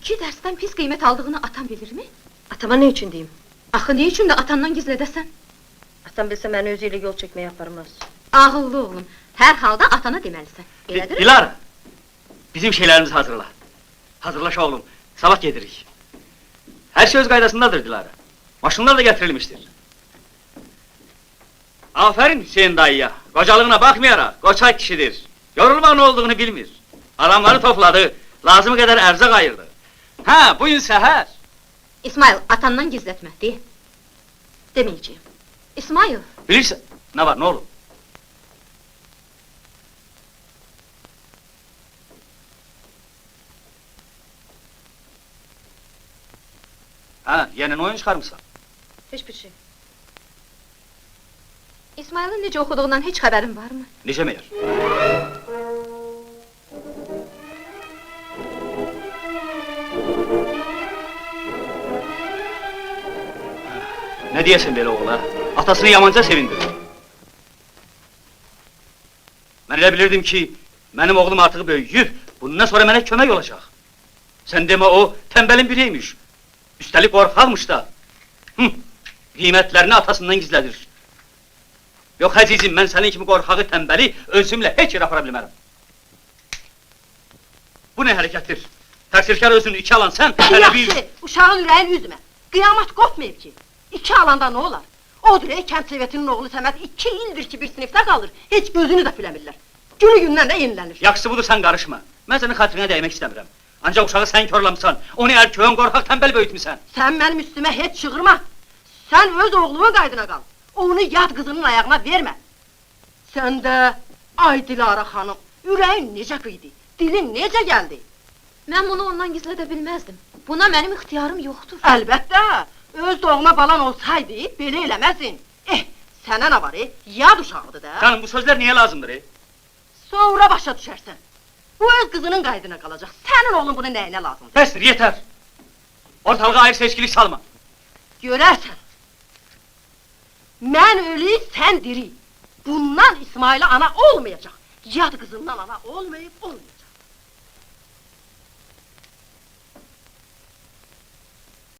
2 dersten pis kıymet aldığını atan bilir mi? Atama ne için diyeyim? Axı ne için de atandan gizledesen? Atam bilse beni özüyle yol çekmeye yaparmaz. Ağıllı oğlum, her halda atana demelisin. Elədir mi? Dilara! Bizim şeylerimizi hazırla. Hazırlaş oğlum, sabah gelirik. Her şey öz qaydasındadır Dilara. Maşınlar da getirilmiştir. Aferin Hüseyin dayıya. Kocalığına bakmayarak, koçak kişidir. Yorulma ne olduğunu bilmir. Adamları topladı, lazımı kadar erzak ayırdı. Ha, bugün seher. İsmail, atandan gizletme, de. Demeyeceğim. İsmail, Bilirsin, ne var, ne olur? Ha, yeni oyun çıkarmışsan. Hiçbir şey. İsmail'in necə oxuduğundan heç xəbərin var mı? Necə meğer? Ne diyesin böyle oğula? Atasını yamanca sevindir. Ben elə bilirdim ki, benim oğlum artık böyüyüp, bundan sonra bana kömek olacak. Sen deme o, tembelin biriymiş. Üstelik korkakmış da. Kıymetlerini atasından gizledir. Yok azizim, ben senin kimi korkağı tembeli, özümle hiç yere apara bilmərəm. Bu ne harekettir? Təqsirkar özünü iki alan sen, hele bir... Yaxşı, uşağın ürəyin üzmə. Qiyamət qopmayıb ki. 2 alanda ne olar? Odur kənd sovetinin oğlu Səməd 2 ildir ki bir sınıfta kalır. Heç gözünü də füləmirlər. Günü gündən də yenilənir. Yaxşısı budur, sen karışma. Ben senin hatırına değmek istemiyorum. Ancak uşağı sen körlamsan, onu erkeğin korkak tembel böyütmüsən. Sen benim üstüme hiç çığırma. Sen öz oğlumun qaydına kal. Onu yad kızının ayağına verme. Sen de, ay Dilara hanım, ürəyin necə qıydı, dilin necə geldi? Mən bunu ondan gizlədə bilməzdim. Buna mənim ixtiyarım yoxdur. Əlbəttə, öz doğma balan olsaydı, belə eləməzdin. Sənə nə var, yad uşağıdır da. Canım, bu sözler niye lazımdır? Sonra başa düşərsən. Bu öz kızının qaydına qalacaq, sənin oğlun bunu nəyinə lazımdır? Bəsdir, yeter! Ortalığa ayrı seçkilik salma. Görərsən. Mən ölü, sən diri. Bundan İsmail'e ana olmayacak. Yad kızından ana olmayıp olmayacak.